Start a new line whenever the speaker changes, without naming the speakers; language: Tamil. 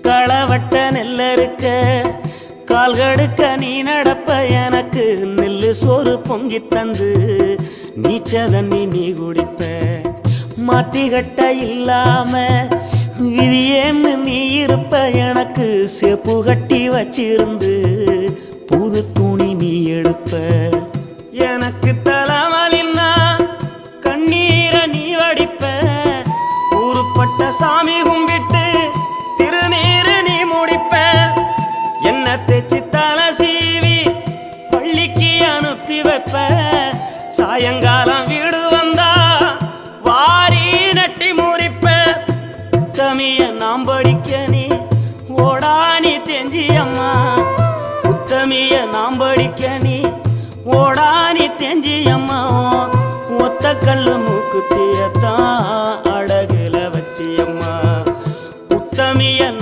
களவட்ட நெல்லறுக்க கால்கடுக்க நீ நடப்ப எனக்கு நெல்லு சோறு பொங்கி தந்து நீச்ச தண்ணி நீ குடிப்ப மாத்திகட்ட இல்லாம விதியேன்னு நீ இருப்ப எனக்கு சேப்பு கட்டி வச்சிருந்து புது துணி நீ எடுப்ப எனக்கு தலைவலின்னா கண்ணீரை நீ வடிப்ப ஊருப்பட்ட சாமி கும்பிட்டு திருநீரு நீ முடிப்ப என்ன தேச்சி தலை சீவி பள்ளிக்கு அனுப்பி வைப்ப சாயங்காலம் வீடு வந்தா வாரி நட்டி முறிப்ப உத்தமிய நாம் படிக்க நீ ஓடானி தெஞ்சி அம்மா உத்தமிய நாம் படிக்க நீ ஓடானி தெஞ்சி அம்மா ஒத்த கல்லு மூக்குத்தியத்தான்